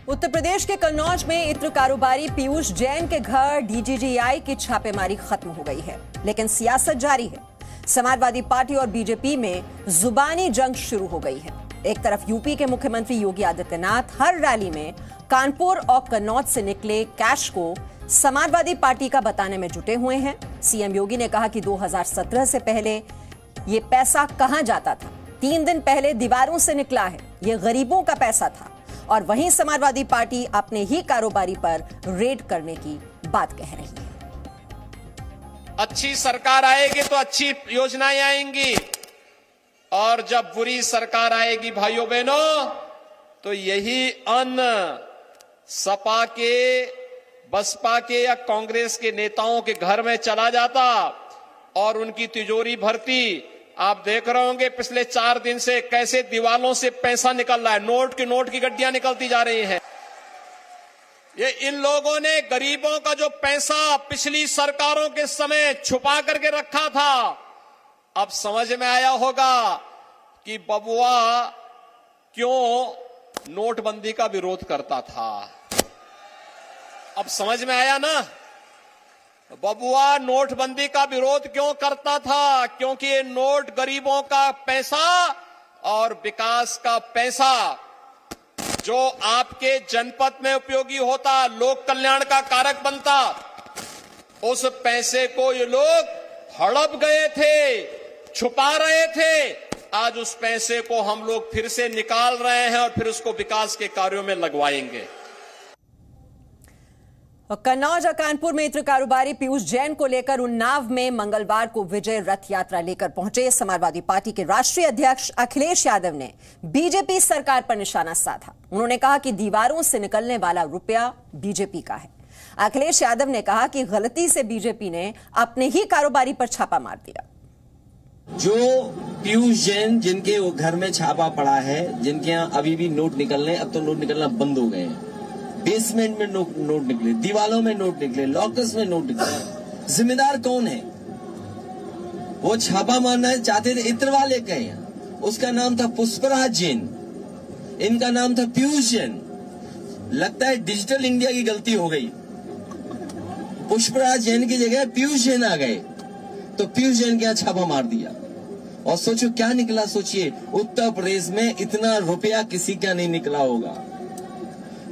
उत्तर प्रदेश के कन्नौज में इत्र कारोबारी पीयूष जैन के घर डीजीजीआई की छापेमारी खत्म हो गई है, लेकिन सियासत जारी है। समाजवादी पार्टी और बीजेपी में जुबानी जंग शुरू हो गई है। एक तरफ यूपी के मुख्यमंत्री योगी आदित्यनाथ हर रैली में कानपुर और कन्नौज से निकले कैश को समाजवादी पार्टी का बताने में जुटे हुए हैं। सीएम योगी ने कहा कि 2017 से पहले ये पैसा कहां जाता था। 3 दिन पहले दीवारों से निकला है, ये गरीबों का पैसा था। और वहीं समाजवादी पार्टी अपने ही कारोबारी पर रेड करने की बात कह रही है। अच्छी सरकार आएगी तो अच्छी योजनाएं आएंगी, और जब बुरी सरकार आएगी भाइयों बहनों, तो यही अन्न सपा के, बसपा के या कांग्रेस के नेताओं के घर में चला जाता और उनकी तिजोरी भरती। आप देख रहे होंगे पिछले 4 दिन से कैसे दीवालों से पैसा निकल रहा है, नोट की गड्डियां निकलती जा रही हैं। ये इन लोगों ने गरीबों का जो पैसा पिछली सरकारों के समय छुपा करके रखा था, अब समझ में आया होगा कि बबुआ क्यों नोटबंदी का विरोध करता था। अब समझ में आया ना, बबुआ नोटबंदी का विरोध क्यों करता था, क्योंकि ये नोट गरीबों का पैसा और विकास का पैसा जो आपके जनपद में उपयोगी होता, लोक कल्याण का कारक बनता, उस पैसे को ये लोग हड़प गए थे, छुपा रहे थे। आज उस पैसे को हम लोग फिर से निकाल रहे हैं और फिर उसको विकास के कार्यों में लगवाएंगे। कन्नौज और कानपुर में इत्र कारोबारी पीयूष जैन को लेकर उन्नाव में मंगलवार को विजय रथ यात्रा लेकर पहुंचे समाजवादी पार्टी के राष्ट्रीय अध्यक्ष अखिलेश यादव ने बीजेपी सरकार पर निशाना साधा। उन्होंने कहा कि दीवारों से निकलने वाला रुपया बीजेपी का है। अखिलेश यादव ने कहा कि गलती से बीजेपी ने अपने ही कारोबारी पर छापा मार दिया। जो पीयूष जैन जिनके वो घर में छापा पड़ा है, जिनके यहाँ अभी भी नोट निकलने, अब तो नोट निकलना बंद हो गए हैं। बेसमेंट में नोट निकले, दीवालों में नोट निकले, लॉकर्स में नोट निकले। जिम्मेदार कौन है? वो छापा मारना चाहते थे इत्र वाले के यहाँ, उसका नाम था पुष्पराज जैन, इनका नाम था पीयूष जैन। लगता है डिजिटल इंडिया की गलती हो गई, पुष्पराज जैन की जगह पीयूष जैन आ गए, तो पीयूष जैन के यहाँ छापा मार दिया। और सोचो क्या निकला, सोचिए उत्तर प्रदेश में इतना रुपया किसी का नहीं निकला होगा।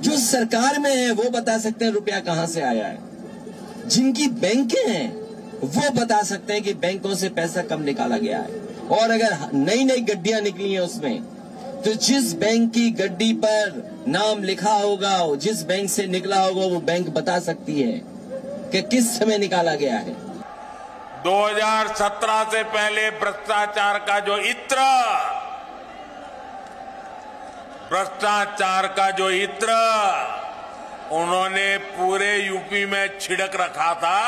जो सरकार में है वो बता सकते हैं रुपया कहां से आया है। जिनकी बैंकें हैं वो बता सकते हैं कि बैंकों से पैसा कब निकाला गया है। और अगर नई नई गड्डियां निकली हैं उसमें, तो जिस बैंक की गड्डी पर नाम लिखा होगा, जिस बैंक से निकला होगा, वो बैंक बता सकती है कि किस समय निकाला गया है। 2017 से पहले भ्रष्टाचार का जो इत्र उन्होंने पूरे यूपी में छिड़क रखा था,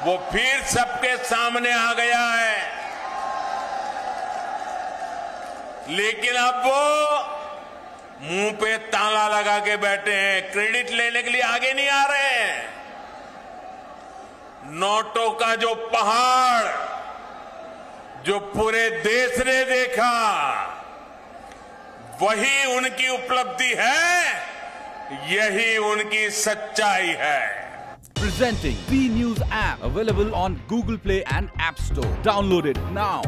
वो फिर सबके सामने आ गया है। लेकिन अब वो मुंह पे ताला लगा के बैठे हैं, क्रेडिट लेने के लिए आगे नहीं आ रहे हैं। नोटों का जो पहाड़ जो पूरे देश ने देखा, वही उनकी उपलब्धि है, यही उनकी सच्चाई है। Presenting B News app available on Google Play and App Store. Download it now.